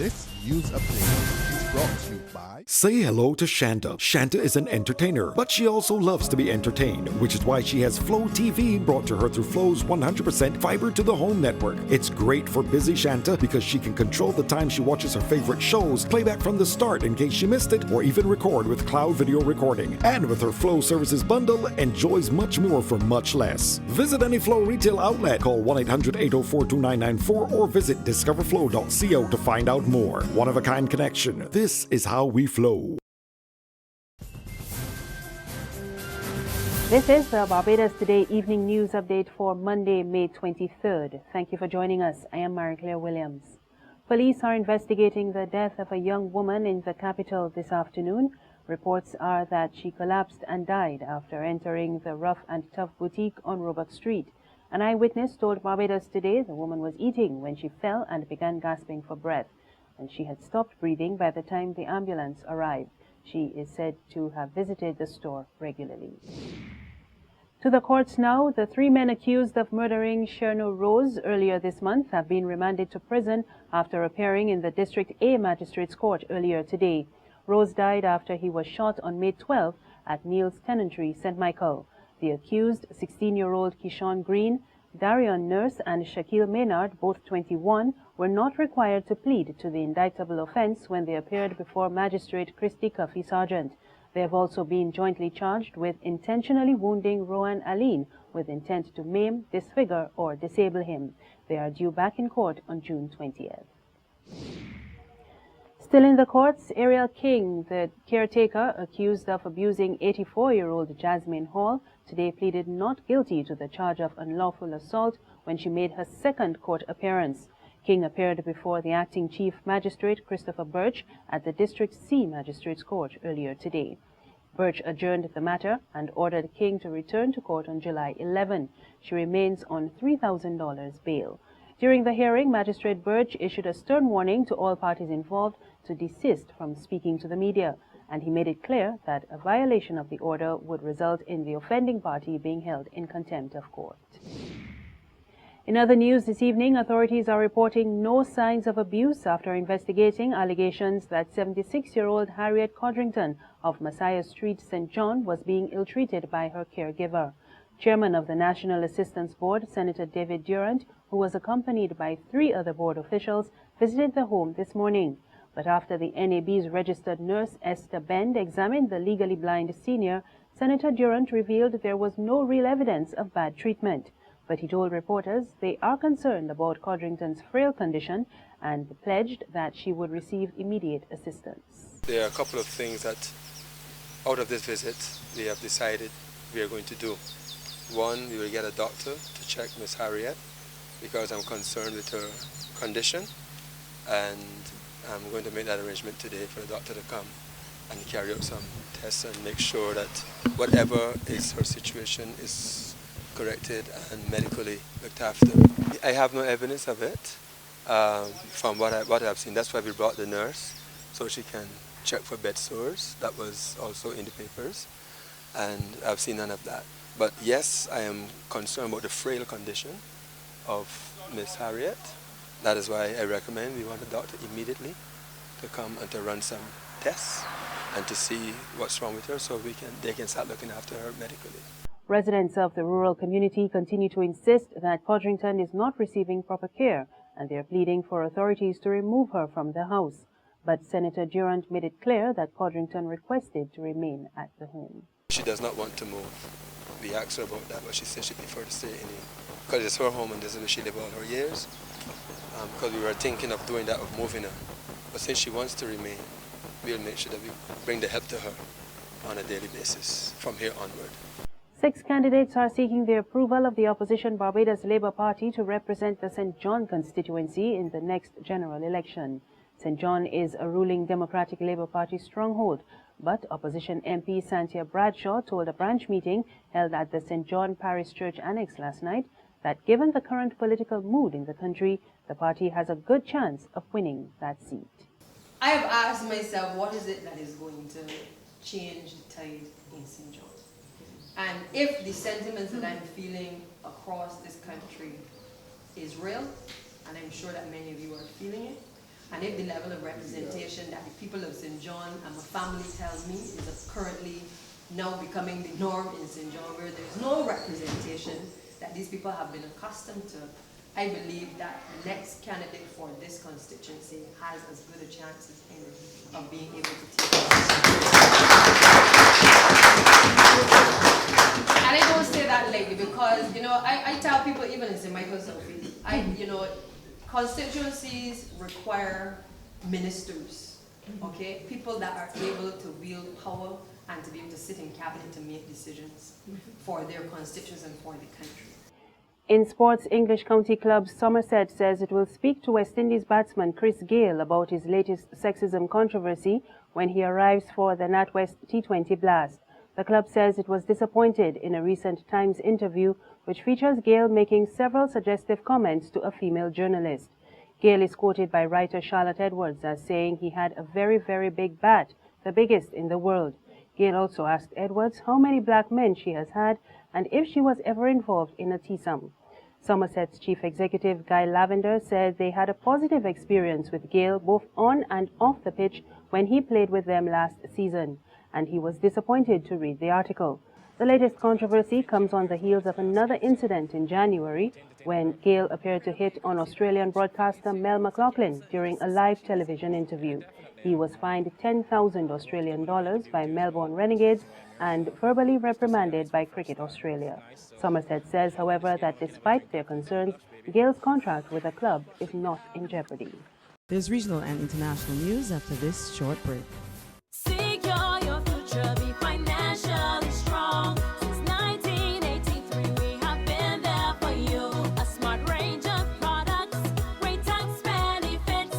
This news update is brought to you by... Say hello to Shanta. Shanta is an entertainer, but she also loves to be entertained, which is why she has Flow TV brought to her through Flow's 100% fiber to the home network. It's great for busy Shanta because she can control the time she watches her favorite shows, play back from the start in case she missed it, or even record with cloud video recording. And with her Flow services bundle, enjoys much more for much less. Visit any Flow retail outlet, call 1-800-804-2994, or visit discoverflow.co to find out more. One-of-a-kind connection. This is how we flow. This is the Barbados Today evening news update for Monday, May 23rd. Thank you for joining us. I am Marie-Claire Williams. Police are investigating the death of a young woman in the capital this afternoon. Reports are that she collapsed and died after entering the Rough and Tough boutique on Roebuck Street. An eyewitness told Barbados Today the woman was eating when she fell and began gasping for breath, and she had stopped breathing by the time the ambulance arrived. She is said to have visited the store regularly. To the courts now, the 3 men accused of murdering Scherno Rose earlier this month have been remanded to prison after appearing in the District A Magistrates Court earlier today. Rose died after he was shot on May 12 at Neil's Tenantry, St. Michael. The accused, 16-year-old Keyshawn Green, Darion Nurse and Shaquille Maynard, both 21, were not required to plead to the indictable offense when they appeared before Magistrate Christy Cuffy Sargent. They have also been jointly charged with intentionally wounding Rowan Aline with intent to maim, disfigure, or disable him. They are due back in court on June 20th. Still in the courts, Ariel King, the caretaker accused of abusing 84-year-old Jasmine Hall, today pleaded not guilty to the charge of unlawful assault when she made her second court appearance. King appeared before the acting chief magistrate, Christopher Birch, at the District C Magistrates Court earlier today. Birch adjourned the matter and ordered King to return to court on July 11. She remains on $3,000 bail. During the hearing, Magistrate Birch issued a stern warning to all parties involved to desist from speaking to the media, and he made it clear that a violation of the order would result in the offending party being held in contempt of court. In other news this evening, authorities are reporting no signs of abuse after investigating allegations that 76-year-old Harriet Codrington of Messiah Street, St. John, was being ill-treated by her caregiver. Chairman of the National Assistance Board, Senator David Durant, who was accompanied by 3 other board officials, visited the home this morning. But after the NAB's registered nurse, Esther Bend, examined the legally blind senior, Senator Durant revealed there was no real evidence of bad treatment. But he told reporters they are concerned about Codrington's frail condition and pledged that she would receive immediate assistance. There are a couple of things that, out of this visit, we have decided we are going to do. One, we will get a doctor to check Miss Harriet because I'm concerned with her condition, and I'm going to make that arrangement today for the doctor to come and carry out some tests and make sure that whatever is her situation is corrected and medically looked after. I have no evidence of it from what I've seen. That's why we brought the nurse, so she can check for bed sores. That was also in the papers, and I've seen none of that. But yes, I am concerned about the frail condition of Miss Harriet. That is why I recommend we want a doctor immediately to come and to run some tests and to see what's wrong with her so they can start looking after her medically. Residents of the rural community continue to insist that Codrington is not receiving proper care, and they are pleading for authorities to remove her from the house. But Senator Durant made it clear that Codrington requested to remain at the home. She does not want to move. We asked her about that, but she said she preferred to stay in it because it's her home and this is where she lived all her years. Because we were thinking of doing that, of moving her. But since she wants to remain, we'll make sure that we bring the help to her on a daily basis from here onward. 6 candidates are seeking the approval of the opposition Barbados Labour Party to represent the St. John constituency in the next general election. St. John is a ruling Democratic Labour Party stronghold, but opposition MP Santia Bradshaw told a branch meeting held at the St. John Parish Church Annex last night that given the current political mood in the country, the party has a good chance of winning that seat. I have asked myself, what is it that is going to change the tide in St. John? And if the sentiments that I'm feeling across this country is real, and I'm sure that many of you are feeling it, And if the level of representation that the people of St. John and my family tells me is currently now becoming the norm in St. John, where there's no representation that these people have been accustomed to, I believe that the next candidate for this constituency has as good a chance as any of being able to take it. And I don't say that lightly because, you know, I tell people even in St. Michael's office, you know, constituencies require ministers, okay? People that are able to wield power and to be able to sit in cabinet to make decisions for their constituents and for the country. In sports, English County Club Somerset says it will speak to West Indies batsman Chris Gayle about his latest sexism controversy when he arrives for the NatWest T20 Blast. The club says it was disappointed in a recent Times interview which features Gayle making several suggestive comments to a female journalist. Gayle is quoted by writer Charlotte Edwards as saying he had a very, very big bat, the biggest in the world. Gayle also asked Edwards how many black men she has had and if she was ever involved in a threesome. Somerset's chief executive Guy Lavender said they had a positive experience with Gayle both on and off the pitch when he played with them last season, and he was disappointed to read the article. The latest controversy comes on the heels of another incident in January when Gayle appeared to hit on Australian broadcaster Mel McLaughlin during a live television interview. He was fined 10,000 Australian dollars by Melbourne Renegades and verbally reprimanded by Cricket Australia. Somerset says, however, that despite their concerns, Gayle's contract with the club is not in jeopardy. There's regional and international news after this short break. Secure your future, be financially strong. Since 1983, we have been there for you. A smart range of products, great tax benefits.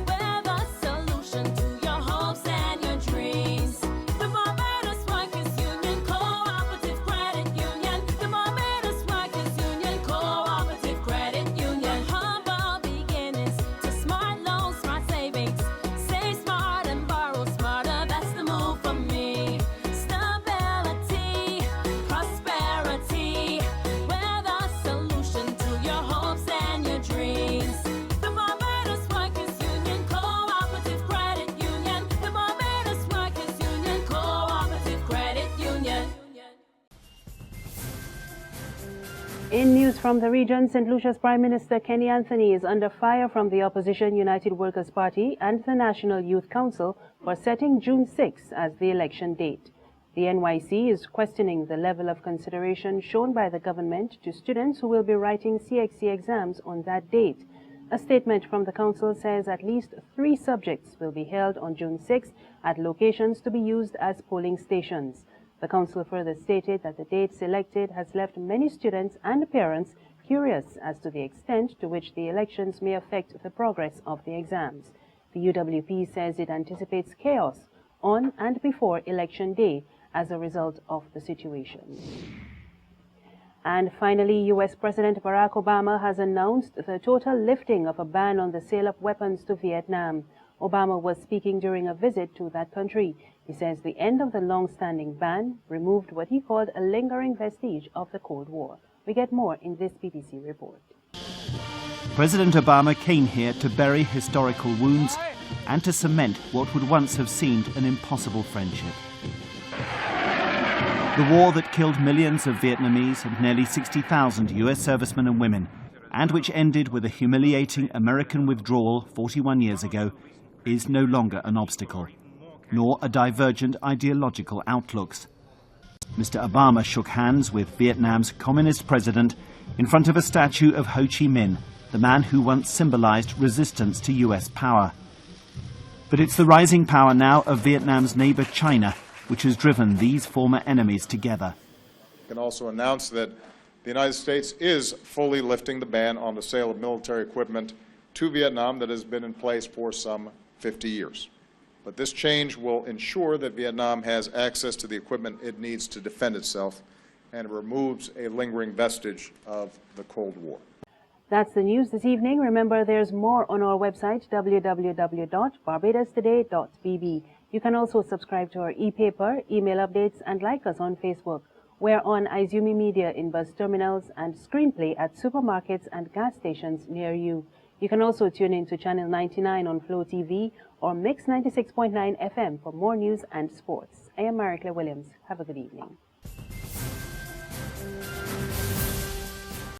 We're the solution to your hopes and your dreams. The Barbados Workers Union Cooperative Credit Union. The Barbados Workers Union Cooperative Credit Union. Humble beginnings to smart loans, smart savings. Save smart and borrow smarter, that's the move for me. Stability, prosperity, we're the solution to your hopes and your dreams. The Barbados Workers Union Cooperative Credit Union. The Barbados Workers Union Cooperative Credit Union. In news from the region, St. Lucia's Prime Minister Kenny Anthony is under fire from the opposition United Workers' Party and the National Youth Council for setting June 6 as the election date. The NYC is questioning the level of consideration shown by the government to students who will be writing CXC exams on that date. A statement from the council says at least 3 subjects will be held on June 6 at locations to be used as polling stations. The council further stated that the date selected has left many students and parents curious as to the extent to which the elections may affect the progress of the exams. The UWP says it anticipates chaos on and before Election Day as a result of the situation. And finally, U.S. President Barack Obama has announced the total lifting of a ban on the sale of weapons to Vietnam. Obama was speaking during a visit to that country. He says the end of the long-standing ban removed what he called a lingering vestige of the Cold War. We get more in this BBC report. President Obama came here to bury historical wounds and to cement what would once have seemed an impossible friendship. The war that killed millions of Vietnamese and nearly 60,000 US servicemen and women, and which ended with a humiliating American withdrawal 41 years ago, is no longer an obstacle, nor a divergent ideological outlooks. Mr. Obama shook hands with Vietnam's communist president in front of a statue of Ho Chi Minh, the man who once symbolized resistance to US power. But it's the rising power now of Vietnam's neighbor China which has driven these former enemies together. I can also announce that the United States is fully lifting the ban on the sale of military equipment to Vietnam that has been in place for some 50 years. But this change will ensure that Vietnam has access to the equipment it needs to defend itself and removes a lingering vestige of the Cold War. That's the news this evening. Remember, there's more on our website, www.barbadostoday.bb. You can also subscribe to our e-paper, email updates, and like us on Facebook. We're on Izumi Media in bus terminals and Screenplay at supermarkets and gas stations near you. You can also tune in to Channel 99 on Flow TV or Mix 96.9 FM for more news and sports. I am Maricla Williams. Have a good evening.